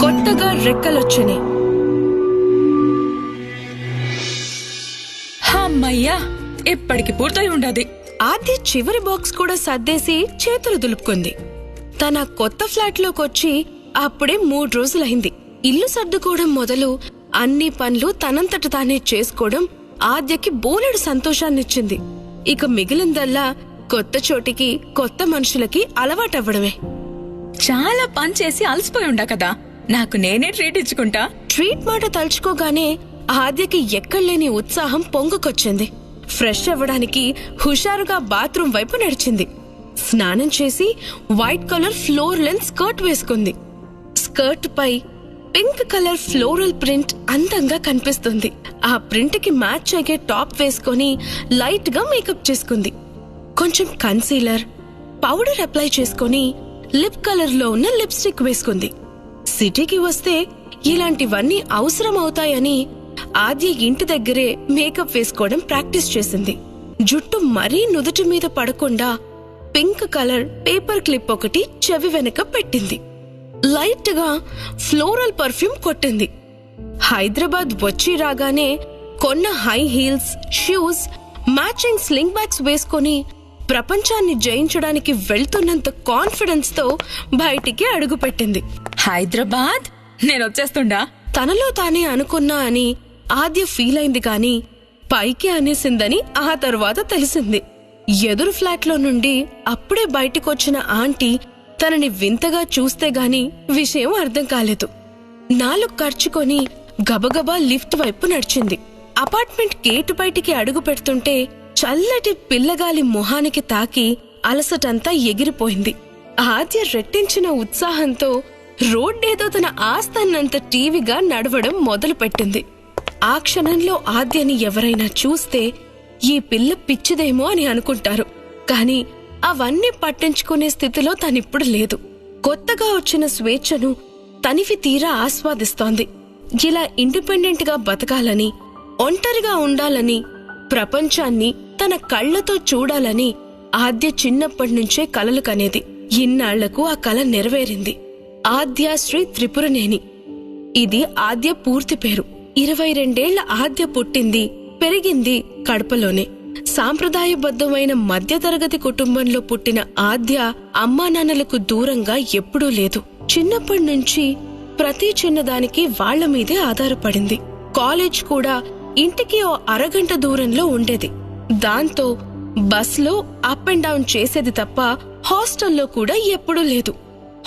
కొత్తగా రెక్కలొచ్చినాయి. అమ్మయ్యా, ఎప్పటికి పూర్తయి ఉండదు. ఆద్య చివరి బాక్స్ కూడా సర్దేసి చేతులు దులుపుకుంది. తన కొత్త ఫ్లాట్లోకొచ్చి అప్పుడే 3 రోజులైంది. ఇల్లు సర్దుకోవడం మొదలు అన్ని పనులు తనంతట తానే చేసుకోవడం ఆద్యకి బోలెడు సంతోషాన్నిచ్చింది. ఇక మిగిలిందల్లా కొత్త చోటికి కొత్త మనుషులకి అలవాటవ్వడమే. చాలా పని చేసి అలసిపోయి ఉండా కదా, నాకు నేనే ట్రీట్ ఇచ్చుకుంటా. ట్రీట్ మాట తలుచుకోగానే ఆద్యకి ఎక్కడలేని ఉత్సాహం పొంగుకొచ్చింది. ఫ్రెష్ అవ్వడానికి హుషారుగా బాత్రూం వైపు నడిచింది. స్నానం చేసి white colour floor length skirt వేసుకుంది. స్కర్ట్ పై పింక్ కలర్ ఫ్లోరల్ ప్రింట్ అందంగా కనిపిస్తుంది. ఆ ప్రింట్ కి మ్యాచ్ అయ్యే టాప్ వేసుకుని లైట్ గా మేకప్ చేసుకుంది. కొంచెం కన్సీలర్, పౌడర్ అప్లై చేసుకుని లిప్ కలర్ లో ఉన్న లిప్స్టిక్ వేసుకుంది. సిటీకి వస్తే ఇలాంటివన్నీ అవసరం అవుతాయని ఆద్య ఇంటి దగ్గరే మేకప్ వేసుకోవడం ప్రాక్టీస్ చేసింది. జుట్టు మరీ నుదుటి మీద పడకుండా పింక్ కలర్ పేపర్ క్లిప్ ఒకటి చెవి వెనక పెట్టింది. లైట్ గా ఫ్లోరల్ పర్ఫ్యూమ్ కొట్టింది. హైదరాబాద్ వచ్చి రాగానే కొన్న high heels, shoes, matching sling bags వేసుకుని ప్రపంచాన్ని జయించడానికి వెళ్తున్నంత కాన్ఫిడెన్స్ తో బయటికి అడుగుపెట్టింది. హైదరాబాద్ నేనొచ్చేస్తుండా తనలో తానే అనుకున్నా అని ఆద్య ఫీల్ అయింది కాని పైకి అనేసిందని ఆ తర్వాత తెలిసింది. ఎదురు ఫ్లాట్లో నుండి అప్పుడే బయటికొచ్చిన ఆంటీ తనని వింతగా చూస్తే గాని విషయం అర్థం కాలేదు. నాలుగు ఖర్చుకొని గబగబా లిఫ్ట్ వైపు నడిచింది. అపార్ట్మెంట్ గేటు బయటికి అడుగు పెడుతుంటే చల్లటి పిల్లగాలి మొహానికి తాకి అలసటంతా ఎగిరిపోయింది. ఆద్య రెట్టించిన ఉత్సాహంతో రోడ్డేదో తన ఆస్థానంత టీవీగా నడవడం మొదలుపెట్టింది. ఆ క్షణంలో ఆద్యని ఎవరైనా చూస్తే ఈ పిల్ల పిచ్చిదేమో అని అనుకుంటారు. కాని అవన్నీ పట్టించుకునే స్థితిలో తనిప్పుడు లేదు. కొత్తగా వచ్చిన స్వేచ్ఛను తనివి తీరా ఆస్వాదిస్తోంది. ఇలా ఇండిపెండెంట్ గా బతకాలని, ఒంటరిగా ఉండాలని, ప్రపంచాన్ని తన కళ్లతో చూడాలని ఆద్య చిన్నప్పటినుంచే కలలు కనేది. ఇన్నాళ్లకు ఆ కల నెరవేరింది. ఆద్యశ్రీ త్రిపురనేని. ఇది ఆద్య పూర్తి పేరు. 22 ఏళ్ల ఆద్య పుట్టింది, పెరిగింది కడపలోనే. సాంప్రదాయబద్ధమైన మధ్యతరగతి కుటుంబంలో పుట్టిన ఆద్య అమ్మానాన్నలకు దూరంగా ఎప్పుడూ లేదు. చిన్నప్పటినుంచి ప్రతి చిన్నదానికి వాళ్ల మీదే ఆధారపడింది. కాలేజ్ కూడా ఇంటికి ఓ అరగంట దూరంలో ఉండేది. దాంతో బస్లో అప్ అండ్ డౌన్ చేసేది తప్ప హాస్టల్లో కూడా ఎప్పుడూ లేదు.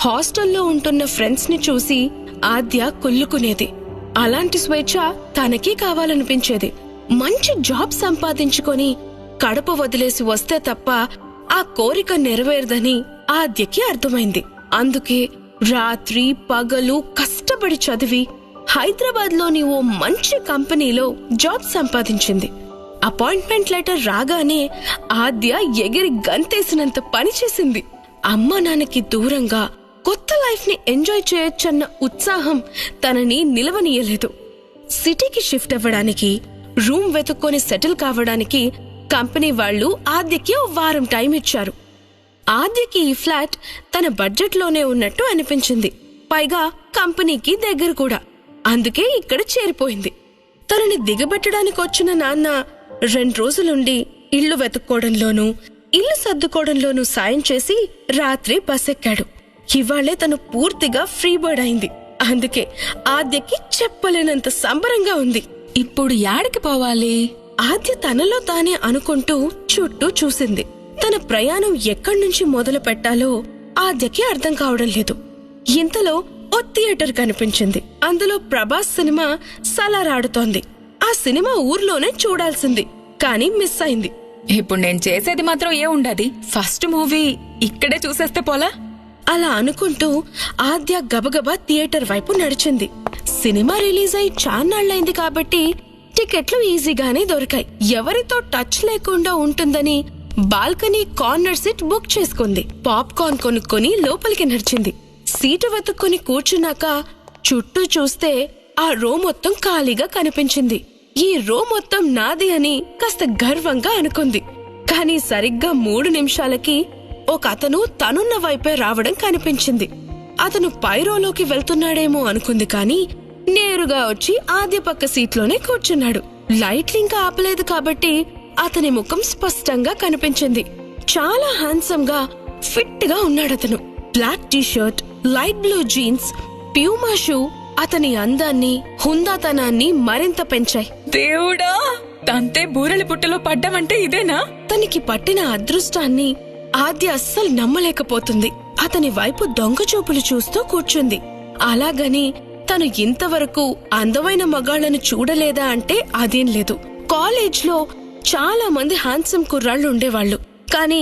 హాస్టల్లో ఉంటున్న ఫ్రెండ్స్ ని చూసి ఆద్య కుళ్ళుకునేది. అలాంటి స్వేచ్ఛ తనకీ కావాలనిపించేది. మంచి జాబ్ సంపాదించుకొని కడప వదిలేసి వస్తే తప్ప ఆ కోరిక నెరవేరదని ఆద్యకి అర్థమైంది. అందుకే రాత్రి పగలు కష్టపడి చదివి హైదరాబాద్ లోని ఓ మంచి కంపెనీలో జాబ్ సంపాదించింది. అపాయింట్మెంట్ లెటర్ రాగానే ఆద్య ఎగిరి గంతేసినంత పని చేసింది. అమ్మా నాన్నకి దూరంగా కొత్త లైఫ్ ని ఎంజాయ్ చేయొచ్చన్న ఉత్సాహం తనని నిలవనీయలేదు. సిటీకి షిఫ్ట్ అవ్వడానికి, రూమ్ వెతుక్కొని సెటిల్ కావడానికి కంపెనీ వాళ్లు ఆద్యకి ఓ వారం టైం ఇచ్చారు. ఆద్యకి ఈ ఫ్లాట్ తన బడ్జెట్ లోనే ఉన్నట్టు అనిపించింది. పైగా కంపెనీకి దగ్గర కూడా. అందుకే ఇక్కడ చేరిపోయింది. తనని దిగబెట్టడానికి వచ్చిన నాన్న 2 రోజులుండి ఇల్లు వెతుక్కోవడంలోనూ, ఇల్లు సర్దుకోవడంలోనూ సాయం చేసి రాత్రి బస్సెక్కాడు. ఇవాళ్లే తను పూర్తిగా ఫ్రీ బర్డ్ అయింది. అందుకే ఆద్యకి చెప్పలేనంత సంబరంగా ఉంది. ఇప్పుడు యాడికి పోవాలి? ఆద్య తనలో తానే అనుకుంటూ చుట్టూ చూసింది. తన ప్రయాణం ఎక్కడ్నుంచి మొదలు పెట్టాలో ఆద్యకి అర్థం కావడం లేదు. ఇంతలో ఓ థియేటర్ కనిపించింది. అందులో ప్రభాస్ సినిమా సలార్ ఆడుతోంది. ఆ సినిమా ఊర్లోనే చూడాల్సింది, కానీ మిస్ అయింది. ఇప్పుడు నేను చేసేది మాత్రం ఏ ఉండది, ఫస్ట్ మూవీ ఇక్కడే చూసేస్తే పోలా? అలా అనుకుంటూ ఆద్య గబగబా థియేటర్ వైపు నడిచింది. సినిమా రిలీజ్ అయి చాన్నాళ్లైంది కాబట్టి టికెట్లు ఈజీగానే దొరికాయి. ఎవరితో టచ్ లేకుండా ఉంటుందని బాల్కనీ కార్నర్ సీట్ బుక్ చేసుకుంది. పాప్కార్న్ కొనుక్కొని లోపలికి నడిచింది. సీటు వెతుక్కుని కూర్చున్నాక చుట్టూ చూస్తే ఆ రో మొత్తం ఖాళీగా కనిపించింది. ఈ రో మొత్తం నాది అని కాస్త గర్వంగా అనుకుంది. కానీ సరిగ్గా 3 నిమిషాలకి ఒక అతను తనున్న వైపే రావడం కనిపించింది. అతను పైరోలోకి వెళ్తున్నాడేమో అనుకుంది కాని నేరుగా వచ్చి ఆద్య పక్క సీట్లోనే కూర్చున్నాడు. లైట్లింకా ఆపలేదు కాబట్టి అతని ముఖం స్పష్టంగా కనిపించింది. చాలా హ్యాండ్సమ్ గా ఫిట్ గా ఉన్నాడతను. Black T-shirt, light blue jeans, Puma shoe అతని అందాన్ని, హుందాతనాన్ని మరింత పెంచాయి. దేవుడా, తంతే బూరెల పుట్టలో పడ్డామంటే ఇదేనా? తనకి పట్టిన అదృష్టాన్ని ఆద్య అస్సలు నమ్మలేకపోతుంది. అతని వైపు దొంగచూపులు చూస్తూ కూర్చుంది. అలాగని తను ఇంతవరకు అందమైన మగాళ్లను చూడలేదా అంటే అదేం లేదు. కాలేజ్లో చాలా మంది హ్యాండ్సమ్ కుర్రాళ్లు ఉండేవాళ్లు, కాని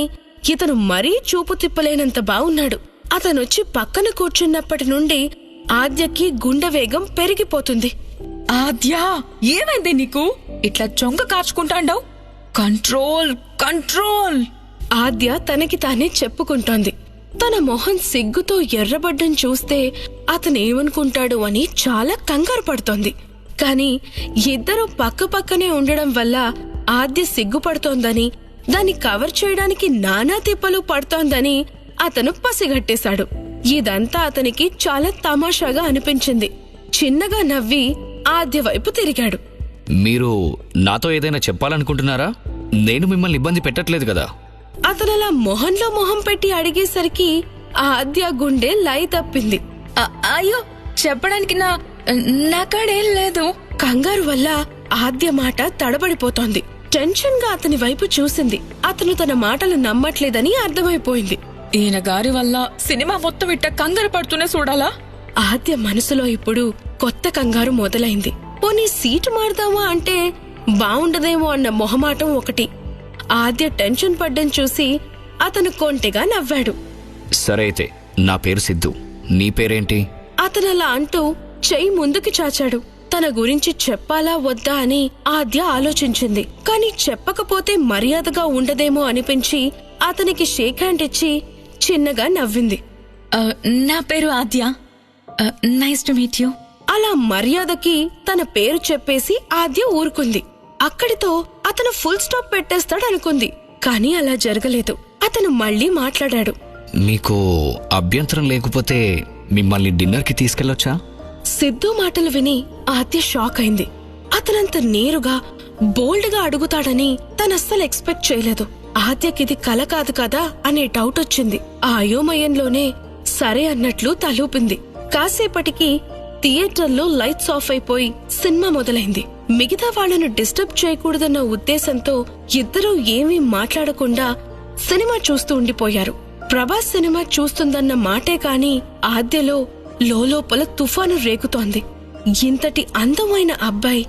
ఇతను మరీ చూపు తిప్పలేనంత బావున్నాడు. అతనొచ్చి పక్కన కూర్చున్నప్పటి నుండి ఆద్యకి గుండె వేగం పెరిగిపోతుంది. ఆద్యా, ఏమైంది నీకు? ఇట్లా చొంగ కార్చుకుంటాండావు? Control control. ఆద్య తనకి తానే చెప్పుకుంటోంది. తన మొహం సిగ్గుతో ఎర్రబడ్డం చూస్తే అతనేమనుకుంటాడు అని చాలా కంగారు పడుతోంది. కాని ఇద్దరూ పక్కపక్కనే ఉండడం వల్ల ఆద్య సిగ్గుపడుతోందని, దాన్ని కవర్ చేయడానికి నానా తిప్పలు పడుతోందని అతను పసిగట్టేశాడు. ఇదంతా అతనికి చాలా తమాషాగా అనిపించింది. చిన్నగా నవ్వి ఆద్య వైపు తిరిగాడు. మీరు నాతో ఏదైనా చెప్పాలనుకుంటున్నారా? నేను మిమ్మల్ని ఇబ్బంది పెట్టట్లేదు కదా? అతనలా మొహంలో మొహం పెట్టి అడిగేసరికి ఆద్య గుండె లయ తప్పింది. అయ్యో, చెప్పడానికి నాకాడేం లేదు. కంగారు వల్ల ఆద్య మాట తడబడిపోతోంది. టెన్షన్ గా అతని వైపు చూసింది. అతను తన మాటలు నమ్మట్లేదని అర్థమైపోయింది. ఈయన గారి వల్ల సినిమా మొత్తం ఇట్ట కంగారు పడుతూనే చూడాలా? ఆద్య మనసులో ఇప్పుడు కొత్త కంగారు మొదలైంది. పోనీ సీటు మారుదామా అంటే బావుండదేమో అన్న మొహమాటం ఒకటి. ఆద్య టెన్షన్ పడ్డం చూసి అతను కొంటెగా నవ్వాడు. సరే అయితే, నా పేరు సిద్ధు. నీ పేరేంటి? అతనలా అంటూ చెయ్యి ముందుకి చాచాడు. తన గురించి చెప్పాలా వద్దా అని ఆద్య ఆలోచించింది. కాని చెప్పకపోతే మర్యాదగా ఉండదేమో అనిపించి అతనికి షేక్ హ్యాండ్ ఇచ్చి చిన్నగా నవ్వింది. నా పేరు Aadya. Nice to meet you. అలా మర్యాదకి తన పేరు చెప్పేసి ఆద్య ఊరుకుంది. అక్కడితో అతను ఫుల్ స్టాప్ పెట్టేస్తాడనుకుంది. కాని అలా జరగలేదు. అతను మళ్లీ మాట్లాడాడు. మీకు అభ్యంతరం లేకపోతే మిమ్మల్ని డిన్నర్కి తీసుకెళ్లొచ్చా? సిద్ధు మాటలు విని ఆద్య షాక్ అయింది. అతనంత నేరుగా బోల్డ్ గా అడుగుతాడని తనస్సలు ఎక్స్పెక్ట్ చేయలేదు. ఆద్యకిది కల కాదు కదా అనే డౌట్ వచ్చింది. ఆ అయోమయంలోనే సరే అన్నట్లు తలూపింది. కాసేపటికి థియేటర్లో లైట్స్ ఆఫ్ అయిపోయి సినిమా మొదలైంది. మిగతా వాళ్లను డిస్టర్బ్ చేయకూడదన్న ఉద్దేశంతో ఇద్దరూ ఏమీ మాట్లాడకుండా సినిమా చూస్తూ ఉండిపోయారు. ప్రభాస్ సినిమా చూస్తుందన్న మాటే కాని ఆద్యలో లోలోపల తుఫాను రేగుతోంది. ఇంతటి అందమైన అబ్బాయి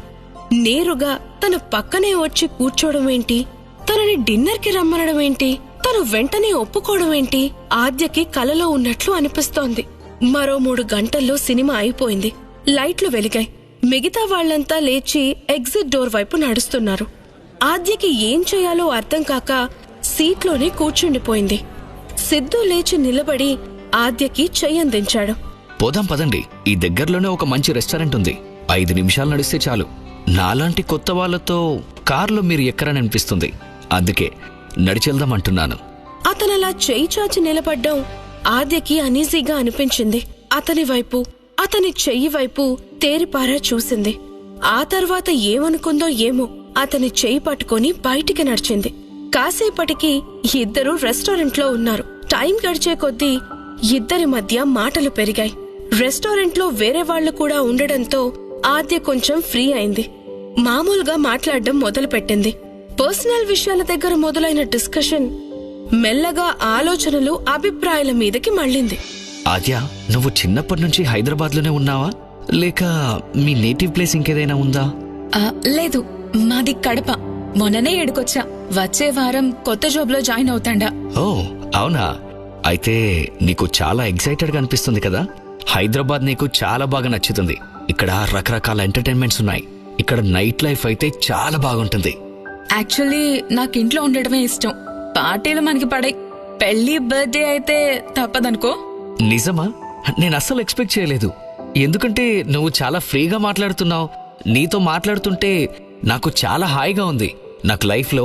నేరుగా తన పక్కనే వచ్చి కూర్చోవడమేంటి, తనని డిన్నర్కి రమ్మనడమేంటి, తను వెంటనే ఒప్పుకోవడమేంటి? ఆద్యకి కలలో ఉన్నట్లు అనిపిస్తోంది. మరో 3 గంటల్లో సినిమా అయిపోయింది. లైట్లు వెలిగాయి. మిగతా వాళ్లంతా లేచి ఎగ్జిట్ డోర్ వైపు నడుస్తున్నారు. ఆద్యకి ఏం చేయాలో అర్థం కాక సీట్లోనే కూర్చుండిపోయింది. సిద్ధు లేచి నిలబడి ఆద్యకి చెయ్యందించాడు. పోదాం పదండి, ఈ దగ్గరలోనే ఒక మంచి రెస్టారెంట్ ఉంది. 5 నిమిషాలు నడిస్తే చాలు. నాలాంటి కొత్త వాళ్లతో కార్లో మీరు ఎక్కరని అనిపిస్తుంది. అందుకే నడిచెళ్దామంటున్నాను. అతనలా చెయ్యి చాచి నిలబడ్డం ఆద్యకి అనీజీగా అనిపించింది. అతని వైపు, అతని చెయ్యి వైపు తేరిపారా చూసింది. ఆ తర్వాత ఏమనుకుందో ఏమో అతని చెయ్యి పట్టుకుని బయటికి నడిచింది. కాసేపటికి ఇద్దరు రెస్టారెంట్లో ఉన్నారు. టైం గడిచే కొద్దీ ఇద్దరి మధ్య మాటలు పెరిగాయి. రెస్టారెంట్లో వేరే వాళ్లు కూడా ఉండడంతో ఆద్య కొంచెం ఫ్రీ అయింది. మామూలుగా మాట్లాడడం మొదలుపెట్టింది. పర్సనల్ విషయాల దగ్గర మొదలైన డిస్కషన్ మెల్లగా ఆలోచనలు, అభిప్రాయాల మీదకి మళ్ళింది. ఆద్య, నువ్వు చిన్నప్పటి నుంచి హైదరాబాద్లోనే ఉన్నావా, లేక మీ నేటివ్ ప్లేస్ ఇంకేదైనా ఉందా? లేదు, మాది కడప. మొన్ననే ఏడుకొచ్చా. వచ్చే వారం కొత్త జాబ్ లో జాయిన్ అవుతాండా. ఓ అవునా? అయితే నీకు చాలా ఎక్సైటెడ్ గా అనిపిస్తుంది కదా. హైదరాబాద్ నీకు చాలా బాగా నచ్చుతుంది. ఇక్కడ రకరకాల ఎంటర్టైన్మెంట్స్ ఉన్నాయి. ఇక్కడ నైట్ లైఫ్ అయితే చాలా బాగుంటుంది. యాక్చువల్లీ నాకు ఇంట్లో ఉండడమే ఇష్టం. పార్టీలు మనకి పడాయి. పెళ్లి, బర్త్డే అయితే తప్పదనుకో. నిజమా? నేను అస్సలు ఎక్స్పెక్ట్ చేయలేదు. ఎందుకంటే నువ్వు చాలా ఫ్రీగా మాట్లాడుతున్నావు. నీతో మాట్లాడుతుంటే నాకు చాలా హాయిగా ఉంది. నాకు లైఫ్లో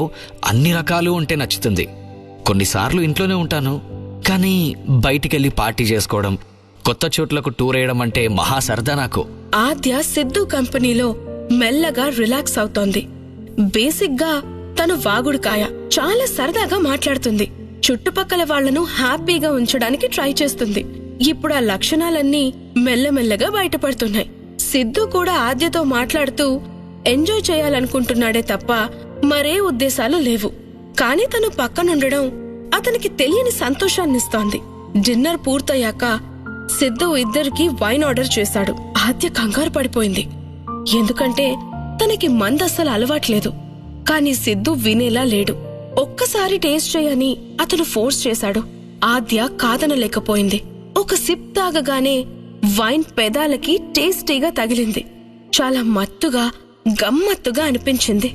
అన్ని రకాలు ఉంటే నచ్చుతుంది. కొన్నిసార్లు ఇంట్లోనే ఉంటాను, కానీ బయటికెళ్ళి పార్టీ చేసుకోవడం, కొత్త చోట్లకు టూర్ వేయడం అంటే మహా సరదా నాకు. ఆద్య సిద్ధు కంపెనీలో మెల్లగా రిలాక్స్ అవుతోంది. బేసిక్ గా తను వాగుడుకాయ, చాలా సరదాగా మాట్లాడుతుంది. చుట్టుపక్కల వాళ్లను హ్యాపీగా ఉంచడానికి ట్రై చేస్తుంది. ఇప్పుడు ఆ లక్షణాలన్నీ మెల్లమెల్లగా బయటపడుతున్నాయి. సిద్ధు కూడా ఆద్యతో మాట్లాడుతూ ఎంజాయ్ చేయాలనుకుంటున్నాడే తప్ప మరే ఉద్దేశాలు లేవు. కాని తను పక్కనుండడం అతనికి తెలియని సంతోషాన్నిస్తోంది. డిన్నర్ పూర్తయ్యాక సిద్ధు ఇద్దరికి వైన్ ఆర్డర్ చేశాడు. ఆద్య కంగారు పడిపోయింది, ఎందుకంటే తనకి మందస్సలు అలవాట్లేదు. కాని సిద్ధు వినేలా లేడు. ఒక్కసారి టేస్ట్ చేయని అతను ఫోర్స్ చేశాడు. ఆద్య కాదనలేకపోయింది. ఒక సిప్ తాగగానే వైన్ పెదాలకి టేస్టీగా తగిలింది. చాలా మత్తుగా గమ్మత్తుగా అనిపించింది.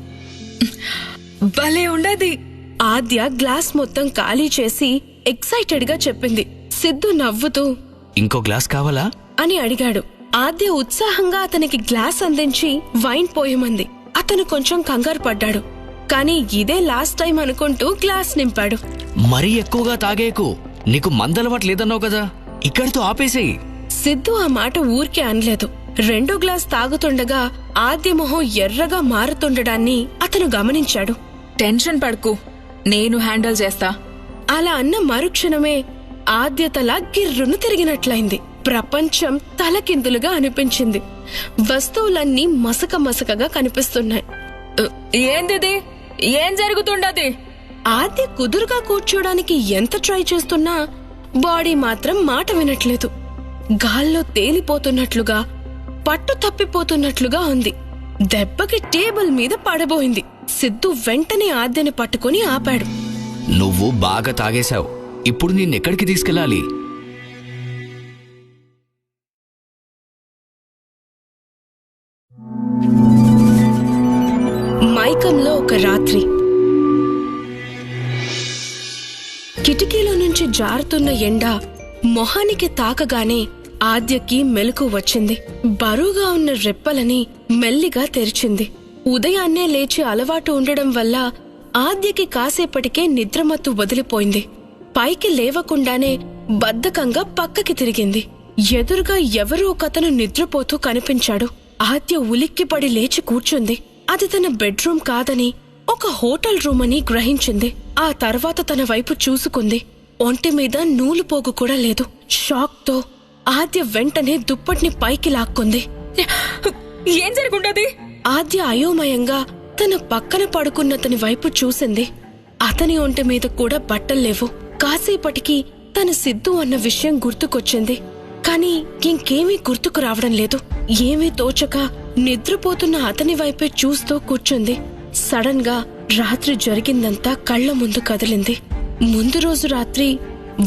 భలే ఉండది. ఆద్య గ్లాస్ మొత్తం ఖాళీ చేసి ఎక్సైటెడ్ గా చెప్పింది. సిద్ధు నవ్వుతూ ఇంకో గ్లాస్ కావాలా అని అడిగాడు. ఆద్య ఉత్సాహంగా అతనికి గ్లాస్ అందించి వైన్ పోయమంది. అతను కొంచెం కంగారు పడ్డాడు. కాని ఇదే లాస్ట్ టైం అనుకుంటూ గ్లాస్ నింపాడు. మరీ ఎక్కువగా తాగేకు, నీకు మందలవాటు లేదన్నావు కదా, ఇక్కడితో ఆపేసేయి. సిద్ధు ఆ మాట ఊరికే అనలేదు. రెండో గ్లాస్ తాగుతుండగా ఆద్య మొహం ఎర్రగా మారుతుండడాన్ని అతను గమనించాడు. టెన్షన్ పడకు, నేను హ్యాండిల్ చేస్తా. అలా అన్న మరుక్షణమే ఆద్య తల గిర్రును తిరిగినట్లయింది. ప్రపంచం తలకిందులుగా అనిపించింది. వస్తువులన్నీ మసక మసకగా కనిపిస్తున్నాయి. ఏందిది? ఏం జరుగుతుండది? ఆద్య కుదురుగా కూర్చోడానికి ఎంత ట్రై చేస్తున్నా బాడీ మాత్రం మాట వినట్లేదు. గాల్లో తేలిపోతున్నట్లుగా, పట్టు తప్పిపోతున్నట్లుగా ఉంది. దెబ్బకి టేబుల్ మీద పడబోయింది. సిద్ధు వెంటనే ఆద్యని పట్టుకుని ఆపాడు. నువ్వు బాగా తాగేశావు, ఇప్పుడు నిన్నెక్కడికి తీసుకెళ్ళాలి? మైకంలో ఒక రాత్రి. కిటికీలో నుంచి జారుతున్న ఎండ మొహానికి తాకగానే ఆద్యకి మెలకు వచ్చింది. బరువుగా ఉన్న రెప్పలని మెల్లిగా తెరిచింది. ఉదయాన్నే లేచి అలవాటు ఉండడం వల్ల ఆద్యకి కాసేపటికే నిద్రమత్తు వదిలిపోయింది. పైకి లేవకుండానే బద్ధకంగా పక్కకి తిరిగింది. ఎదురుగా ఎవరో ఒకతను నిద్రపోతూ కనిపించాడు. ఆద్య ఉలిక్కిపడి లేచి కూర్చుంది. అది తన బెడ్రూమ్ కాదని, ఒక హోటల్ రూమ్ అని గ్రహించింది. ఆ తర్వాత తన వైపు చూసుకుంది. ఒంటి మీద నూలుపోగు కూడా లేదు. షాక్ తో ఆద్య వెంటనే దుప్పటిని పైకి లాక్కుంది. ఏం జరుగుండది? ఆద్య అయోమయంగా తన పక్కన పడుకున్నతని వైపు చూసింది. అతని ఒంటి మీద కూడా బట్టల్లేవు. కాసేపటికి తన సిద్ధు అన్న విషయం గుర్తుకొచ్చింది. కాని ఇంకేమీ గుర్తుకు రావడం లేదు. ఏమీ తోచక నిద్రపోతున్న అతని వైపే చూస్తూ కూర్చుంది. సడన్ గా రాత్రి జరిగిందంతా కళ్ల ముందు కదిలింది. ముందు రోజు రాత్రి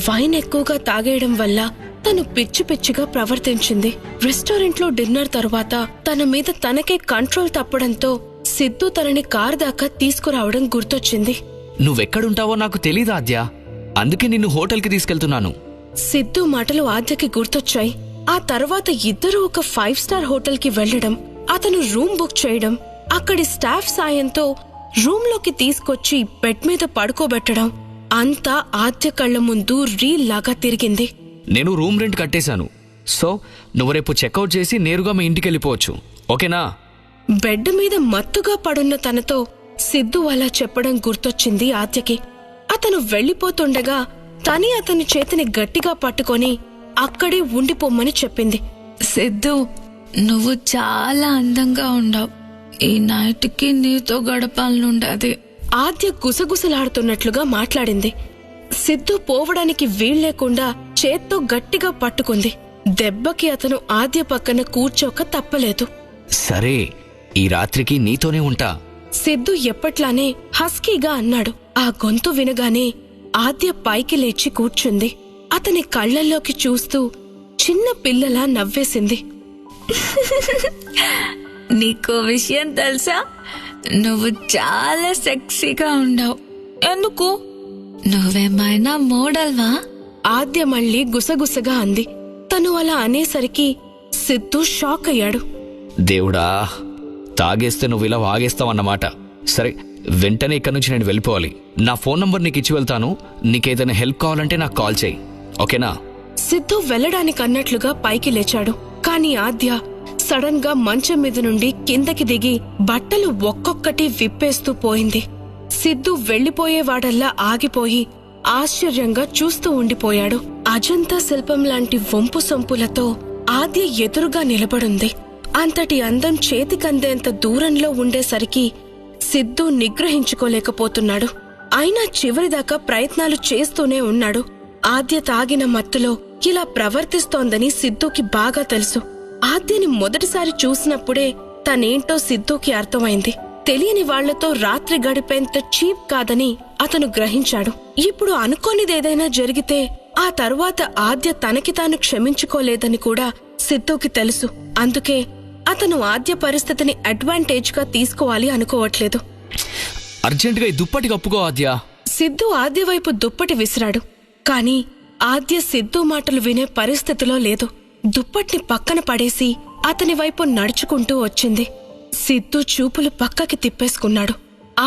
వైన్ ఎక్కువగా తాగేయడం వల్ల తను పిచ్చి పిచ్చిగా ప్రవర్తించింది. రెస్టారెంట్లో డిన్నర్ తరువాత తన మీద తనకే కంట్రోల్ తప్పడంతో సిద్ధు తనని కారు దాకా తీసుకురావడం గుర్తొచ్చింది. నువ్వెక్కడుంటావో నాకు తెలీదా ఆద్య, అందుకే నిన్ను హోటల్కి తీసుకెళ్తున్నాను. సిద్ధు మాటలు ఆద్యకి గుర్తొచ్చాయి. ఆ తర్వాత ఇద్దరూ ఒక 5 స్టార్ హోటల్ కి వెళ్లడం, అతను రూమ్ బుక్ చేయడం, అక్కడి స్టాఫ్ సాయంతో రూమ్ లోకి తీసుకొచ్చి బెడ్ మీద పడుకోబెట్టడం అంతా ఆద్య కళ్ల ముందు రీల్ లాగా తిరిగింది. నేను రూమ్ రెంట్ కట్టేశాను, సో నువ్వు రేపు చెక్అవుట్ చేసి నేరుగా మీ ఇంటికి వెళ్ళిపోవచ్చు, ఓకేనా? బెడ్ మీద మత్తుగా పడున్న తనతో సిద్ధు అలా చెప్పడం గుర్తొచ్చింది ఆద్యకి. అతను వెళ్లిపోతుండగా తని అతని చేతిని గట్టిగా పట్టుకొని అక్కడే ఉండిపోమ్మని చెప్పింది. సిద్ధు, నువ్వు చాలా అందంగా ఉండావు. ఈ నైట్కి నీతో గడపాలనుండది. ఆద్య గుసగుసలాడుతున్నట్లుగా మాట్లాడింది. సిద్ధు పోవడానికి వీల్లేకుండా చేత్తో గట్టిగా పట్టుకుంది. దెబ్బకి అతను ఆద్య పక్కన కూర్చోక తప్పలేదు. సరే, ఈ రాత్రికి నీతోనే ఉంటా. సిద్ధు ఎప్పట్లానే హస్కీగా అన్నాడు. ఆ గొంతు వినగానే ఆద్య పైకి లేచి కూర్చుంది. అతని కళ్లల్లోకి చూస్తూ చిన్న పిల్లలా నవ్వేసింది. నీకో విషయం తెలుసా? నువ్వు చాలా సెక్సీగా ఉండావు. ఎందుకు? నువ్వేమైనా మోడల్వా? ఆద్య మళ్ళీ గుసగుసగా అంది. తను అలా అనేసరికి సిద్ధు షాక్ అయ్యాడు. దేవుడా, తాగేస్తే నువ్వు ఇలా వాగేస్తావన్నమాట. సరే, వెంటనే ఇక్కడి నుంచి నేను వెళ్ళిపోవాలి. నా ఫోన్ నంబర్ నీకు ఇచ్చి వెళ్తాను. నీకేదైనా హెల్ప్ కావాలంటే నాకు కాల్ చేయి, ఓకేనా? సిద్ధు వెళ్లడానికన్నట్లుగా పైకి లేచాడు. కాని ఆద్య సడన్ గా మంచం మీద నుండి కిందకి దిగి బట్టలు ఒక్కొక్కటి విప్పేస్తూ పోయింది. సిద్ధు వెళ్లిపోయేవాడల్లా ఆగిపోయి ఆశ్చర్యంగా చూస్తూ ఉండిపోయాడు. అజంతా శిల్పం లాంటి వంపు సొంపులతో ఆద్య ఎదురుగా నిలబడుంది. అంతటి అందం చేతికందేంత దూరంలో ఉండేసరికి సిద్ధు నిగ్రహించుకోలేకపోతున్నాడు. అయినా చివరిదాకా ప్రయత్నాలు చేస్తూనే ఉన్నాడు. ఆద్య తాగిన మత్తులో ఇలా ప్రవర్తిస్తోందని సిద్ధుకి బాగా తెలుసు. ఆద్యని మొదటిసారి చూసినప్పుడే తనేంటో సిద్ధుకి అర్థమైంది. తెలియని వాళ్లతో రాత్రి గడిపేంత చీప్ కాదని అతను గ్రహించాడు. ఇప్పుడు అనుకోనిదేదైనా జరిగితే ఆ తరువాత ఆద్య తనకి తాను క్షమించుకోలేదని కూడా సిద్ధుకి తెలుసు. అందుకే అతను ఆద్య పరిస్థితిని అడ్వాంటేజ్ గా తీసుకోవాలి అనుకోవట్లేదు. అర్జెంటుగా ఈ దుప్పటి కప్పుకో ఆద్య. సిద్ధు ఆద్య వైపు దుప్పటి విసిరాడు. కాని ఆద్య సిద్ధు మాటలు వినే పరిస్థితిలో లేదు. దుప్పటిని పక్కన పడేసి అతని వైపు నడుచుకుంటూ వచ్చింది. సిద్ధు చూపులు పక్కకి తిప్పేసుకున్నాడు.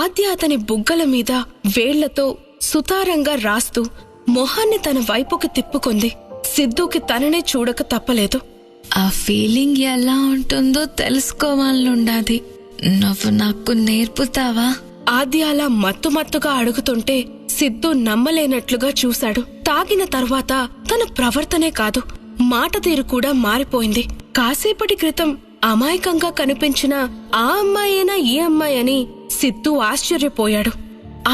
ఆద్య అతని బుగ్గల మీద వేళ్లతో సుతారంగా రాస్తూ మొహాన్ని తన వైపుకి తిప్పుకుంది. సిద్ధుకి తననే చూడక తప్పలేదు. ఆ ఫీలింగ్ ఎలా ఉంటుందో తెలుసుకోవాలనుండాది. నువ్వు నాకు నేర్పుతావా? ఆద్య అలా మత్తుమత్తుగా అడుగుతుంటే సిద్ధు నమ్మలేనట్లుగా చూశాడు. తాగిన తర్వాత తన ప్రవర్తనే కాదు, మాట తీరు కూడా మారిపోయింది. కాసేపటి క్రితం అమాయకంగా కనిపించిన ఆ అమ్మాయేనా ఈ అమ్మాయి అని సిద్ధు ఆశ్చర్యపోయాడు.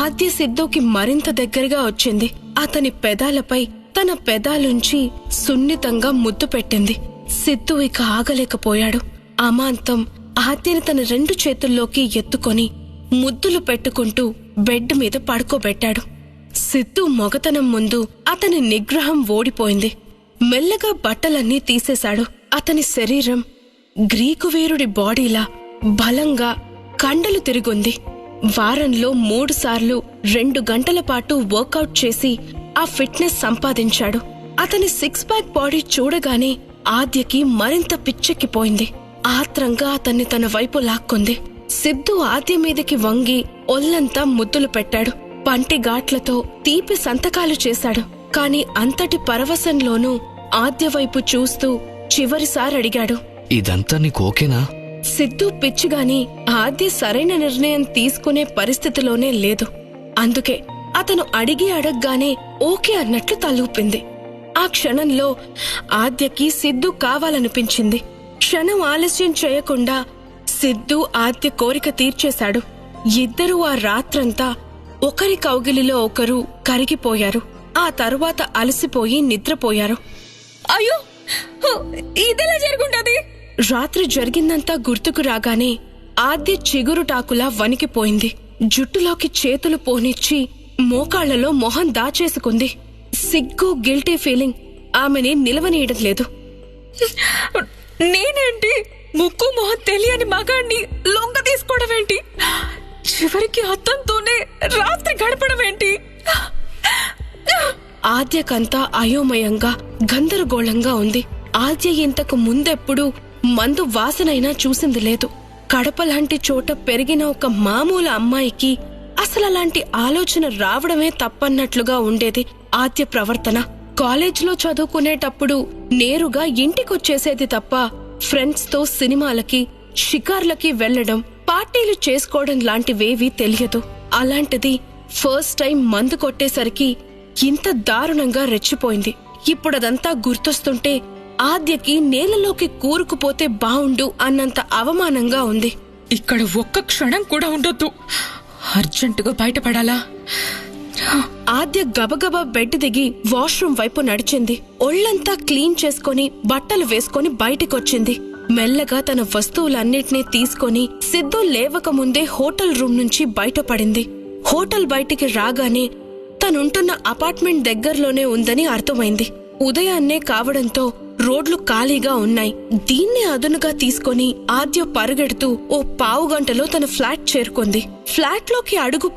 ఆద్య సిద్ధుకి మరింత దగ్గరగా వచ్చింది. అతని పెదాలపై తన పెదాలుంచి సున్నితంగా ముద్దు పెట్టింది. సిద్ధు ఇక ఆగలేకపోయాడు. అమాంతం ఆద్యని తన 2 చేతుల్లోకి ఎత్తుకొని ముద్దులు పెట్టుకుంటూ బెడ్ మీద పడుకోబెట్టాడు. సిద్ధు మొగతనం ముందు అతని నిగ్రహం ఓడిపోయింది. మెల్లగా బట్టలన్నీ తీసేశాడు. అతని శరీరం గ్రీకు వీరుడి బాడీలా బలంగా కండలు తిరుగుంది. వారంలో 3 సార్లు 2 గంటల పాటు వర్కౌట్ చేసి ఆ ఫిట్నెస్ సంపాదించాడు. అతని 6 ప్యాక్ బాడీ చూడగానే ఆద్యకి మరింత పిచ్చెక్కిపోయింది. ఆత్రంగా అతన్ని తన వైపు లాక్కుంది. సిద్ధు ఆద్య మీదకి వంగి ఒళ్లంతా ముద్దులు పెట్టాడు. పంటి ఘాట్లతో తీపి సంతకాలు చేశాడు. కాని అంతటి పరవశంలోనూ ఆద్య వైపు చూస్తూ చివరిసారి అడిగాడు, ఇదంతా నీకు ఓకేనా? సిద్ధు పిచ్చిగాని ఆద్య సరైన నిర్ణయం తీసుకునే పరిస్థితిలోనే లేదు. అందుకే అతను అడగగానే ఓకే అన్నట్లు తలూపింది. ఆ క్షణంలో ఆద్యకి సిద్ధు కావాలనిపించింది. క్షణం ఆలస్యం చేయకుండా సిద్ధు ఆద్య కోరిక తీర్చేశాడు. ఇద్దరూ ఆ రాత్రంతా ఒకరి కౌగిలిలో ఒకరు కరిగిపోయారు. ఆ తరువాత అలసిపోయి నిద్రపోయారు. అయ్యో, ఇదెలా జరుగుంటది? రాత్రి జరిగిందంతా గుర్తుకు రాగానే ఆద్య చిగురుటాకులా వణికిపోయింది. జుట్టులోకి చేతులు పోనిచ్చి మోకాళ్లలో మొహం దాచేసుకుంది. సిగ్గు, గిల్టీ ఫీలింగ్ ఆమెని నిలవనీయడం లేదు. నేనేంటి ముక్కు మొహం తెలియని మగాణ్ణి లొంగ తీసుకోవడం ఏంటి? చివరికి అతనితోనే రాత్రి గడపడం ఏంటి? ఆద్యకంతా అయోమయంగా గందరగోళంగా ఉంది. ఆద్య ఇంతకు ముందెప్పుడు మందు వాసనైనా చూసింది లేదు. కడపలాంటి చోట పెరిగిన ఒక మామూలు అమ్మాయికి అసలలాంటి ఆలోచన రావడమే తప్పన్నట్లుగా ఉండేది ఆద్య ప్రవర్తన. కాలేజ్లో చదువుకునేటప్పుడు నేరుగా ఇంటికొచ్చేసేది తప్ప ఫ్రెండ్స్ తో సినిమాలకి, షికార్లకి వెళ్లడం, పార్టీలు చేసుకోవడం లాంటివేవీ తెలియదు. అలాంటిది ఫస్ట్ టైం మందు కొట్టేసరికి ఇంత దారుణంగా రెచ్చిపోయింది. ఇప్పుడదంతా గుర్తొస్తుంటే ఆద్యకి నేలలోకి కూరుకుపోతే బావుండు అన్నంత అవమానంగా ఉంది. ఇక్కడ ఒక్క క్షణం కూడా ఉండొద్దు. అర్జెంటుగా బయటపడాలా? ఆద్య గబగబా బెడ్ దిగి వాష్రూమ్ వైపు నడిచింది. ఒళ్లంతా క్లీన్ చేసుకుని బట్టలు వేసుకుని బయటికొచ్చింది. మెల్లగా తన వస్తువులన్నిటినీ తీసుకుని సిద్ధు లేవకముందే హోటల్ రూమ్ నుంచి బయటపడింది. హోటల్ బయటికి రాగానే తనుంటున్న అపార్ట్మెంట్ దగ్గరలోనే ఉందని అర్థమైంది. ఉదయాన్నే కావడంతో రోడ్లు ఖాళీగా ఉన్నాయి. దీన్నే అదునుగా తీసుకుని ఆద్య పరుగెడుతూ ఓ పావుగంటలో తన ఫ్లాట్ చేరుకుంది. ఫ్లాట్ లోకి అడుగు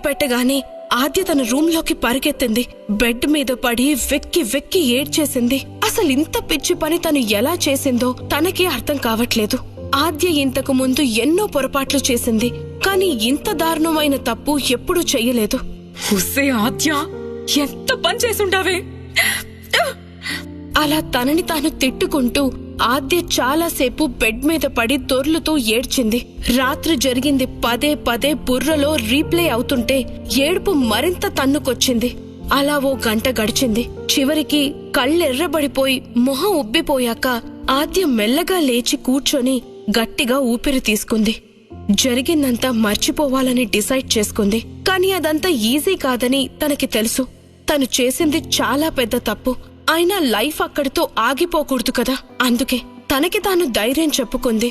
పెట్టగానే ఆద్య తన రూమ్ లోకి పరిగెత్తింది. బెడ్ మీద పడి వెక్కి వెక్కి ఏడ్చేసింది. అసలింత పిచ్చి పని తను ఎలా చేసిందో తనకే అర్థం కావట్లేదు. ఆద్య ఇంతకు ముందు ఎన్నో పొరపాట్లు చేసింది, కాని ఇంత దారుణమైన తప్పు ఎప్పుడూ చెయ్యలేదు. హుస్సే ఆద్య, ఎంత పని చేసుంటావే! అలా తనని తాను తిట్టుకుంటూ ఆద్య చాలాసేపు బెడ్ మీద పడి దొర్లుతూ ఏడ్చింది. రాత్రి జరిగింది పదే పదే బుర్రలో రీప్లే అవుతుంటే ఏడుపు మరింత తన్నుకొచ్చింది. అలా ఓ గంట గడిచింది. చివరికి కళ్ళెర్రబడిపోయి మొహం ఉబ్బిపోయాక ఆద్య మెల్లగా లేచి కూర్చొని గట్టిగా ఊపిరి తీసుకుంది. జరిగిందంతా మర్చిపోవాలని డిసైడ్ చేసుకుంది. కాని అదంతా ఈజీ కాదని తనకి తెలుసు. తను చేసింది చాలా పెద్ద తప్పు. అయినా లైఫ్ అక్కడితో ఆగిపోకూడదు కదా. అందుకే తనకి తాను ధైర్యం చెప్పుకుంది.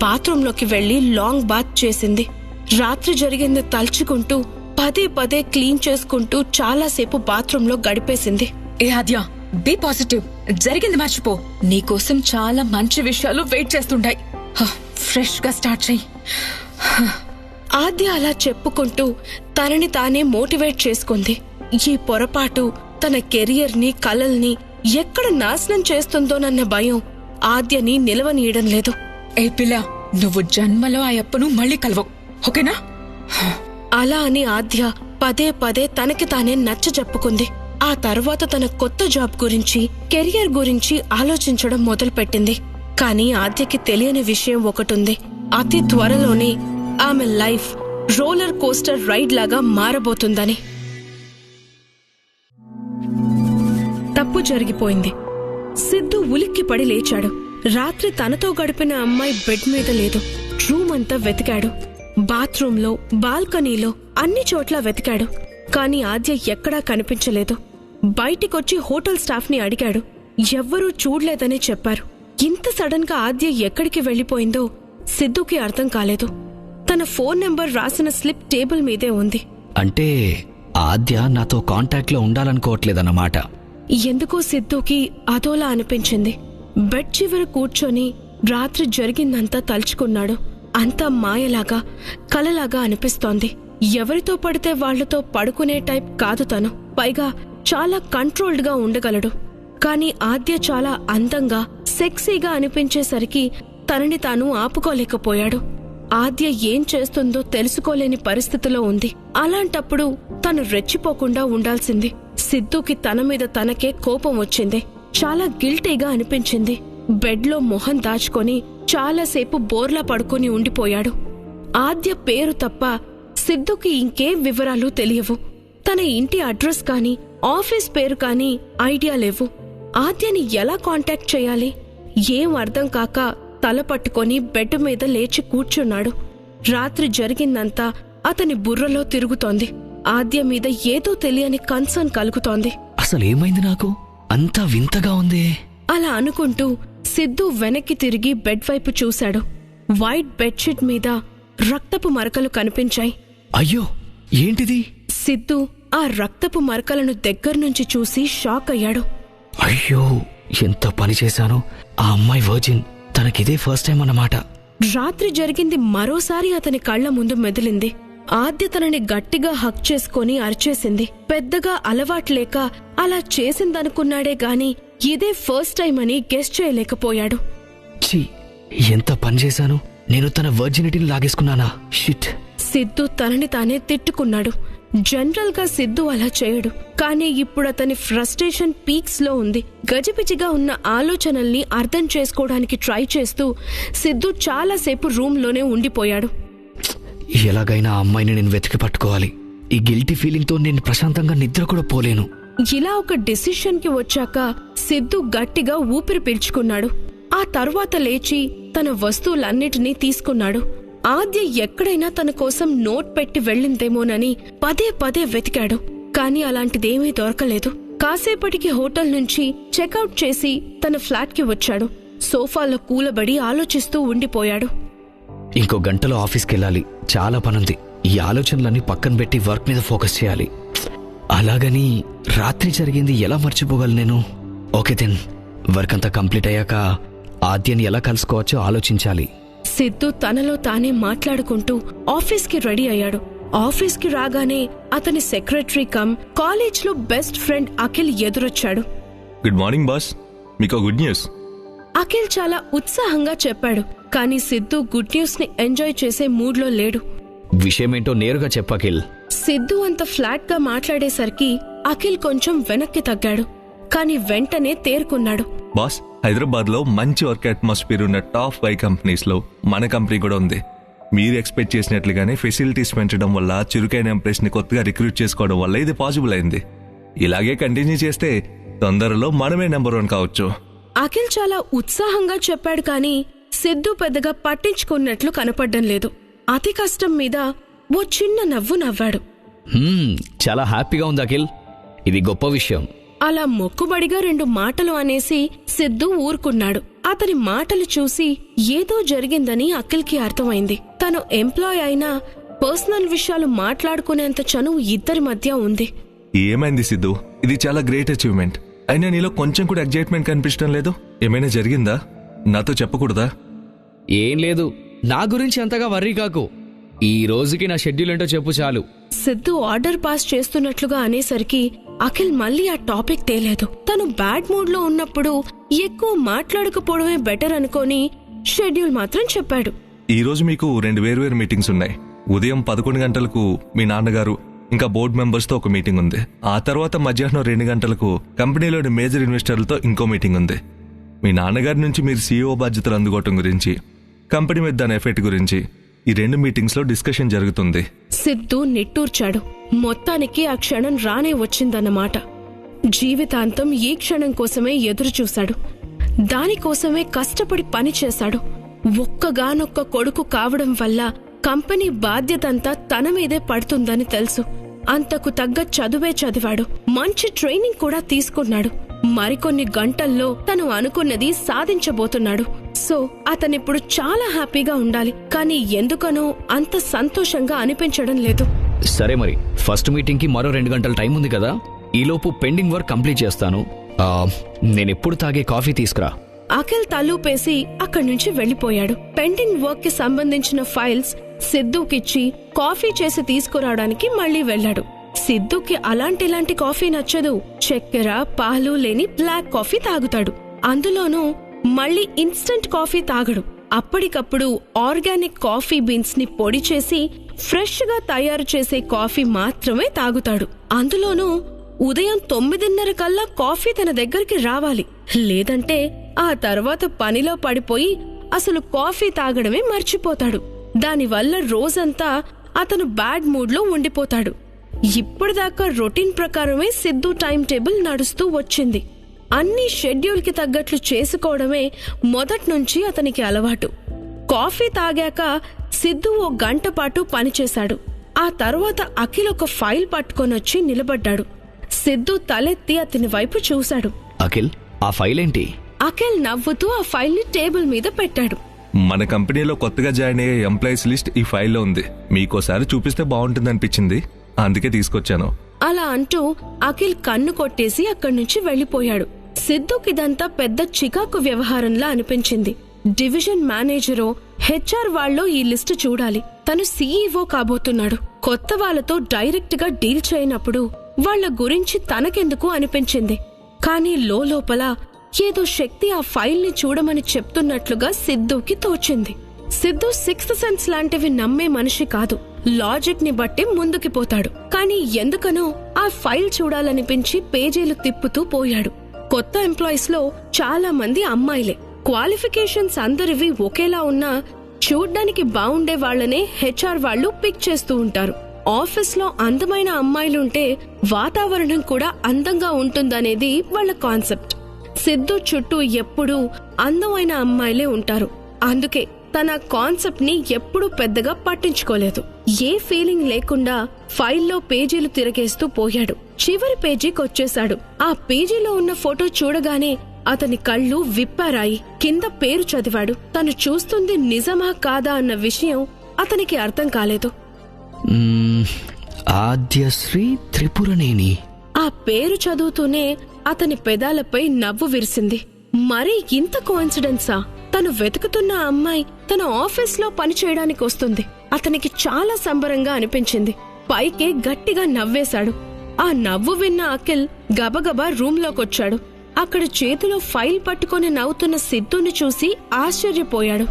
బాత్రూంలోకి వెళ్లి లాంగ్ బాత్ చేసింది. రాత్రి జరిగింది తలుచుకుంటూ పదే పదే క్లీన్ చేసుకుంటూ చాలాసేపు బాత్రూంలో గడిపేసింది. ఏ ఆద్య, బీ పాజిటివ్. జరిగింది మర్చిపో. నీకోసం చాలా మంచి విషయాలు వెయిట్ చేస్తుంటాయి. ఫ్రెష్ గా స్టార్ట్ చెయ్యి. ఆద్య అలా చెప్పుకుంటూ తనని తానే మోటివేట్ చేసుకుంది. ఈ పొరపాటు తన కెరియర్ని, కలల్ని ఎక్కడ నాశనం చేస్తుందోనన్న భయం ఆద్యని నిలవనీయడం లేదు. ఏ పిల్ల, నువ్వు జన్మలో ఆ అప్పను మళ్ళీ కలవవు, ఓకేనా? అలా అని ఆద్య పదే పదే తనకి తానే నచ్చజెప్పుకుంది. ఆ తర్వాత తన కొత్త జాబ్ గురించి, కెరియర్ గురించి ఆలోచించడం మొదలుపెట్టింది. కానీ ఆద్యకి తెలియని విషయం ఒకటుంది. అతి త్వరలోనే ఆమె లైఫ్ రోలర్ కోస్టర్ రైడ్ లాగా మారబోతుందని. తప్పు జరిగిపోయింది. సిద్ధు ఉలిక్కిపడి లేచాడు. రాత్రి తనతో గడిపిన అమ్మాయి బెడ్ మీద లేదు. రూమ్ అంతా వెతికాడు. బాత్రూంలో, బాల్కనీలో, అన్ని చోట్ల వెతికాడు. కాని ఆద్య ఎక్కడా కనిపించలేదు. బయటికొచ్చి హోటల్ స్టాఫ్ ని అడిగాడు. ఎవ్వరూ చూడలేదని చెప్పారు. ఇంత సడన్ గా ఆద్య ఎక్కడికి వెళ్లిపోయిందో సిద్ధుకి అర్థం కాలేదు. తన ఫోన్ నెంబర్ రాసిన స్లిప్ టేబుల్ మీదే ఉంది. అంటే ఆద్య నాతో కాంటాక్ట్ లో ఉండాలనుకోవట్లేదన్నమాట. ఎందుకో సిద్ధుకి అదోలా అనిపించింది. బెడ్ చివర కూర్చొని రాత్రి జరిగిందంతా తలుచుకున్నాడు. అంతా మాయలాగా, కలలాగా అనిపిస్తోంది. ఎవరితో పడితే వాళ్లతో పడుకునే టైప్ కాదు తను. పైగా చాలా కంట్రోల్డ్ గా ఉండగలడు. కాని ఆద్య చాలా అందంగా, సెక్సీగా అనిపించేసరికి తనని తాను ఆపుకోలేకపోయాడు. ఆద్య ఏం చేస్తుందో తెలుసుకోలేని పరిస్థితిలో ఉంది. అలాంటప్పుడు తను రెచ్చిపోకుండా ఉండాల్సింది. సిద్ధుకి తన మీద తనకే కోపం వచ్చింది. చాలా గిల్టీగా అనిపించింది. బెడ్లో మొహం దాచుకొని చాలాసేపు బోర్లా పడుకొని ఉండిపోయాడు. ఆద్య పేరు తప్ప సిద్ధుకి ఇంకేం వివరాలు తెలియవు. తన ఇంటి అడ్రస్ కాని, ఆఫీస్ పేరు కాని ఐడియా లేవు. ఆద్యని ఎలా కాంటాక్ట్ చేయాలి? ఏం అర్థం కాక తల పట్టుకొని బెడ్ మీద లేచి కూర్చున్నాడు. రాత్రి జరిగిందంతా అతని బుర్రలో తిరుగుతోంది. ఆద్య మీద ఏదో తెలియని కన్సర్న్ కలుగుతోంది. అసలేమైంది నాకు? అంతా వింతగా ఉంది. అలా అనుకుంటూ సిద్ధు వెనక్కి తిరిగి బెడ్ వైపు చూశాడు. వైట్ బెడ్షీట్ మీద రక్తపు మరకలు కనిపించాయి. అయ్యో, ఏంటిది? సిద్ధు ఆ రక్తపు మరకలను దగ్గర్నుంచి చూసి షాక్ అయ్యాడు. అయ్యో, ఎంత పని చేశాను. ఆ అమ్మాయి వర్జిన్. తనకిదే ఫస్ట్ టైం అన్నమాట. రాత్రి జరిగింది మరోసారి అతని కళ్ల ముందు మెదిలింది. ఆద్య తనని గట్టిగా హక్ చేసుకొని అరిచేసింది. పెద్దగా అలవాట్లేక అలా చేసిందనుకున్నాడే గాని ఇదే ఫస్ట్ టైం అని గెస్ చేయలేకపోయాడు. ఛీ, ఎంత పని చేశాను. నేను తన వర్జినిటీని లాగేసుకున్నానా? షిట్. సిద్ధు తనని తానే తిట్టుకున్నాడు. జనరల్ గా సిద్ధు అలా చేయడు. కానీ ఇప్పుడు అతని ఫ్రస్ట్రేషన్ పీక్స్ లో ఉంది. గజిబిజిగా ఉన్న ఆలోచనల్ని అర్థం చేసుకోవడానికి ట్రై చేస్తూ సిద్ధు చాలాసేపు రూమ్ లోనే ఉండిపోయాడు. ఎలాగైనా ఆ అమ్మాయిని నేను వెతికి పట్టుకోవాలి. ఈ గిల్టీ ఫీలింగ్ తో నేను ప్రశాంతంగా నిద్ర కూడా పోలేను. ఇలా ఒక డిసిషన్ కి వచ్చాక సిద్ధు గట్టిగా ఊపిరి పీల్చుకున్నాడు. ఆ తర్వాత లేచి తన వస్తువులన్నిటినీ తీసుకున్నాడు. ఆద్య ఎక్కడైనా తన కోసం నోట్ పెట్టి వెళ్ళిందేమోనని పదే పదే వెతికాడు. కాని అలాంటిదేమీ దొరకలేదు. కాసేపటికి హోటల్ నుంచి చెక్అవుట్ చేసి తన ఫ్లాట్ కి వచ్చాడు. సోఫాలో కూలబడి ఆలోచిస్తూ ఉండిపోయాడు. ఇంకో గంటలో ఆఫీస్కి వెళ్ళాలి. చాలా పనుంది. ఈ ఆలోచనలన్నీ పక్కన పెట్టి వర్క్ మీద ఫోకస్ చేయాలి. అలాగని రాత్రి జరిగింది ఎలా మర్చిపోగలను నేను? ఓకే దెన్, వర్క్ అంతా కంప్లీట్ అయ్యాక ఆద్యని ఎలా కలుసుకోవచ్చో ఆలోచించాలి. సిద్ధు తనలో తానే మాట్లాడుకుంటూ ఆఫీస్కి రెడీ అయ్యాడు. ఆఫీస్కి రాగానే అతని సెక్రటరీ కమ్ కాలేజ్లో బెస్ట్ ఫ్రెండ్ అఖిల్ ఎదురొచ్చాడు. గుడ్ మార్నింగ్ బాస్, మీకు గుడ్ న్యూస్. అఖిల్ చాలా ఉత్సాహంగా చెప్పాడు. కానీ సిద్ధు గుడ్ న్యూస్ ని ఎంజాయ్ చేసే మూడ్లో లేడు. విషయమేంటో నేరుగా చెప్పకిల్. సిద్ధు అంత ఫ్లాట్ గా మాట్లాడేసరికి అఖిల్ కొంచెం వెనక్కి తగ్గాడు. కాని వెంటనే తేరుకున్నాడు. బాస్, హైదరాబాద్ లో మంచి వర్క్ అట్మాస్ఫియర్ ఉన్న టాప్ 5 కంపెనీస్ లో మన కంపెనీ కూడా ఉంది. మీరు ఎక్స్పెక్ట్ చేసినట్లుగానే ఫెసిలిటీస్ పెంచడం వల్ల, చురుకైన ఎంప్లాయీస్ ని కొత్తగా రిక్రూట్ చేసుకోవడం వల్ల ఇది పాసిబుల్ అయింది. ఇలాగే కంటిన్యూ చేస్తే తొందరలో మనమే నెంబర్ 1 కావచ్చు. అఖిల్ చాలా ఉత్సాహంగా చెప్పాడు, కాని సిద్ధు పెద్దగా పట్టించుకున్నట్లు కనపడ్డం లేదు. అతి కష్టం మీద ఓ చిన్న నవ్వు నవ్వాడు. చాలా హ్యాపీగా ఉంది అఖిల్, ఇది గొప్ప విషయం. అలా మొక్కుబడిగా 2 మాటలు అనేసి సిద్ధు ఊరుకున్నాడు. అతని మాటలు చూసి ఏదో జరిగిందని అఖిల్కి అర్థమైంది. తను ఎంప్లాయ్ అయినా పర్సనల్ విషయాలు మాట్లాడుకునేంత చనువు ఇద్దరి మధ్య ఉంది. ఏమైంది సిద్ధు? ఇది చాలా గ్రేట్ అచీవ్మెంట్. అయినా నీలో కొంచెం కూడా ఎగ్జైట్మెంట్ కనిపించడం లేదు. ఏమైనా జరిగిందా? నాతో చెప్పకూడదా? ఏం లేదు, నా గురించి అంతగా వర్రీ కాకు. ఈ రోజుకి నా షెడ్యూల్ ఏంటో చెప్పు చాలు. సిద్ధు ఆర్డర్ పాస్ చేస్తున్నట్లుగా అనేసరికి అఖిల్ మళ్ళీ ఆ టాపిక్ తేలేదు. తను బ్యాడ్ మూడ్ లో ఉన్నప్పుడు ఎక్కువ మాట్లాడకపోవడమే బెటర్ అనుకోని షెడ్యూల్ మాత్రం చెప్పాడు. ఈ రోజు మీకు 2 వేర్వేరు మీటింగ్స్ ఉన్నాయి. ఉదయం 11 గంటలకు మీ నాన్నగారు ఇంకా బోర్డు మెంబర్స్ తో ఒక మీటింగ్ ఉంది. ఆ తర్వాత మధ్యాహ్నం 2 గంటలకు కంపెనీలోని మేజర్ ఇన్వెస్టర్లతో ఇంకో మీటింగ్ ఉంది. మీ నాన్నగారి నుంచి మీరు CEO బాధ్యతలు అందుకోవటం గురించి, కంపెనీ మీద దాని ఎఫెక్ట్ గురించి ఈ 2 మీటింగ్స్ లో డిస్కషన్ జరుగుతుంది. సిద్ధు నిట్టూర్చాడు. మొత్తానికి ఆ క్షణం రానే వచ్చిందన్నమాట. జీవితాంతం ఈ క్షణం కోసమే ఎదురు చూశాడు. దానికోసమే కష్టపడి పనిచేశాడు. ఒక్కగానొక్క కొడుకు కావడం వల్ల కంపెనీ బాధ్యతంతా తన మీదే పడుతుందని తెలుసు. అంతకు తగ్గ చదువే చదివాడు. మంచి ట్రైనింగ్ కూడా తీసుకున్నాడు. మరికొన్ని గంటల్లో తను అనుకున్నది సాధించబోతున్నాడు. సో అతనిప్పుడు చాలా హ్యాపీగా ఉండాలి, కానీ ఎందుకనో అంత సంతోషంగా అనిపించడం లేదు. సరే మరి, ఫస్ట్ మీటింగ్ కి మరో 2 గంటల టైం ఉంది కదా, ఈలోపు పెండింగ్ వర్క్ కంప్లీట్ చేస్తాను. నేనెప్పుడు తాగే కాఫీ తీసుకురా. అఖిల్ తలూపేసి అక్కడి నుంచి వెళ్లిపోయాడు. పెండింగ్ వర్క్ కి సంబంధించిన ఫైల్స్ సిద్ధుకిచ్చి కాఫీ చేసి తీసుకురావడానికి మళ్లీ వెళ్లాడు. సిద్ధుకి అలాంటి కాఫీ నచ్చదు. చక్కెర, పాలు లేని బ్లాక్ కాఫీ తాగుతాడు. అందులోనూ మళ్లీ ఇన్స్టంట్ కాఫీ తాగడు. అప్పటికప్పుడు ఆర్గానిక్ కాఫీ బీన్స్ ని పొడి చేసి ఫ్రెష్ గా తయారు చేసే కాఫీ మాత్రమే తాగుతాడు. అందులోనూ ఉదయం 9:30 కల్లా కాఫీ తన దగ్గరికి రావాలి. లేదంటే ఆ తర్వాత పనిలో పడిపోయి అసలు కాఫీ తాగడమే మర్చిపోతాడు. దానివల్ల రోజంతా అతను బ్యాడ్ మూడ్ లో ఉండిపోతాడు. ఇప్పటిదాకా రొటీన్ ప్రకారమే సిద్ధు టైం టేబుల్ నడుస్తూ వచ్చింది. అన్ని షెడ్యూల్ కి తగ్గట్లు చేసుకోవడమే మొదట్నుంచి అతనికి అలవాటు. కాఫీ తాగాక సిద్ధు 1 గంట పాటు పనిచేశాడు. ఆ తర్వాత అఖిల్ ఒక ఫైల్ పట్టుకొనొచ్చి నిలబడ్డాడు. సిద్ధు తలెత్తి అతని వైపు చూశాడు. అఖిల్, ఆ ఫైల్ ఏంటి? అఖిల్ నవ్వుతూ ఆ ఫైల్ ని టేబుల్ మీద పెట్టాడు. మన కంపెనీలో కొత్తగా జాయిన్ అయ్యే ఎంప్లాయీస్ లిస్ట్ ఈ ఫైల్లో ఉంది. మీకోసారి చూపిస్తే బాగుంటుంది అనిపించింది, అందుకే తీసుకొచ్చాను. అలా అంటూ అఖిల్ కన్ను కొట్టేసి అక్కడి నుంచి వెళ్లిపోయాడు. సిద్ధుకిదంతా పెద్ద చికాకు వ్యవహారంలా అనిపించింది. డివిజన్ మేనేజరో HR వాళ్ళో ఈ లిస్టు చూడాలి. తను CEO కాబోతున్నాడు. కొత్త వాళ్లతో డైరెక్ట్ గా డీల్ చేయనప్పుడు వాళ్ల గురించి తనకెందుకు అనిపించింది. కానీ లోపల ఏదో శక్తి ఆ ఫైల్ ని చూడమని చెప్తున్నట్లుగా సిద్ధుకి తోచింది. సిద్ధు 6th సెన్స్ లాంటివి నమ్మే మనిషి కాదు. లాజిక్ ని బట్టి ముందుకి పోతాడు. కానీ ఎందుకనో ఆ ఫైల్ చూడాలనిపించి పేజీలు తిప్పుతూ పోయాడు. కొత్త ఎంప్లాయీస్ లో చాలా మంది అమ్మాయిలే. క్వాలిఫికేషన్స్ అందరివి ఒకేలా ఉన్నా చూడ్డానికి బావుండే వాళ్లనే HR వాళ్లు పిక్ చేస్తూ ఉంటారు. ఆఫీస్ లో అందమైన అమ్మాయిలుంటే వాతావరణం కూడా అందంగా ఉంటుందనేది వాళ్ల కాన్సెప్ట్. సిద్ధు చుట్టూ ఎప్పుడూ అందమైన అమ్మాయిలే ఉంటారు. అందుకే తన కాన్సెప్ట్ ని ఎప్పుడూ పెద్దగా పట్టించుకోలేదు. ఏ ఫీలింగ్ లేకుండా ఫైల్లో పేజీలు తిరగేస్తూ పోయాడు. చివరి పేజీకొచ్చేశాడు. ఆ పేజీలో ఉన్న ఫోటో చూడగానే అతని కళ్ళు విప్పారాయి. కింద పేరు చదివాడు. తను చూస్తుంది నిజమా కాదా అన్న విషయం అతనికి అర్థం కాలేదు. ఆద్యశ్రీ త్రిపురనేని. ఆ పేరు చదువుతూనే అతని పెదాలపై నవ్వు విరిసింది. మరీ ఇంత కోఇన్సిడెన్సా? తను వెతుకుతున్న అమ్మాయి తన ఆఫీస్లో పనిచేయడానికి వస్తుంది. అతనికి చాలా సంబరంగా అనిపించింది. పైకే గట్టిగా నవ్వేశాడు. ఆ నవ్వు విన్న అఖిల్ గబగబా రూంలోకొచ్చాడు. అక్కడ చేతిలో ఫైల్ పట్టుకొని నవ్వుతున్న సిద్ధుని చూసి ఆశ్చర్యపోయాడు.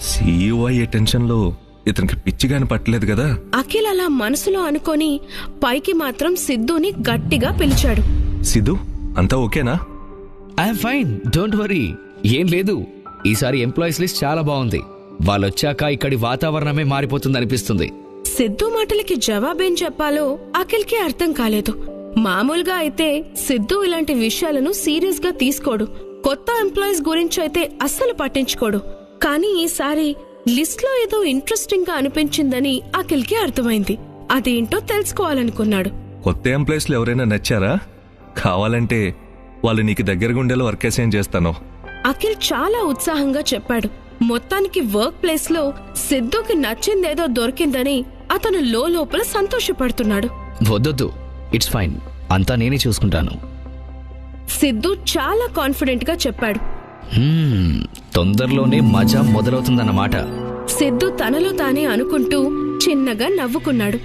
CEO అయ్యే టెన్షన్ లో ఇతనికి పిచ్చిగాని పట్టలేదు కదా? అఖిల్ అలా మనసులో అనుకొని పైకి మాత్రం సిద్ధుని గట్టిగా పిలిచాడు. సిద్ధు, అంతా ఓకేనా? I'm fine, don't worry. ఏం లేదు, ఈసారి ఎంప్లాయీస్ లిస్ట్ చాలా బాగుంది. వాళ్ళొచ్చాక ఇక్కడి వాతావరణమే మారిపోతుంది అనిపిస్తుంది. సిద్ధు మాటలకి జవాబేం చెప్పాలో అఖిల్కి అర్థం కాలేదు. మామూలుగా అయితే సిద్ధు ఇలాంటి విషయాలను సీరియస్ గా తీసుకోడు. కొత్త ఎంప్లాయీస్ గురించి అయితే అస్సలు పట్టించుకోడు. కానీ ఈసారి లిస్ట్ లో ఏదో ఇంట్రెస్టింగ్ గా అనిపించిందని అఖిల్కి అర్థమైంది. అదేంటో తెలుసుకోవాలనుకున్నాడు. కొత్త ఎంప్లాయీస్లో ఎవరైనా నచ్చారా? కావాలంటే వాళ్ళు నీకు దగ్గరగా ఉండేలా వర్క్ అసైన్ చేస్తాను. అఖిల్ చాలా ఉత్సాహంగా చెప్పాడు. మొత్తానికి వర్క్ ప్లేస్ లో సిద్ధుకి నచ్చిందేదో దొరికిందని అతను లోపల సంతోషపడుతున్నాడు. వద్దొద్దు, ఇట్స్ ఫైన్, అంతా నేనే చూసుకుంటాను. సిద్ధు చాలా కాన్ఫిడెంట్ గా చెప్పాడు. తొందరలోనే మజా మొదలవుతుందన్నమాట. సిద్ధు తనలో తానే అనుకుంటూ చిన్నగా నవ్వుకున్నాడు.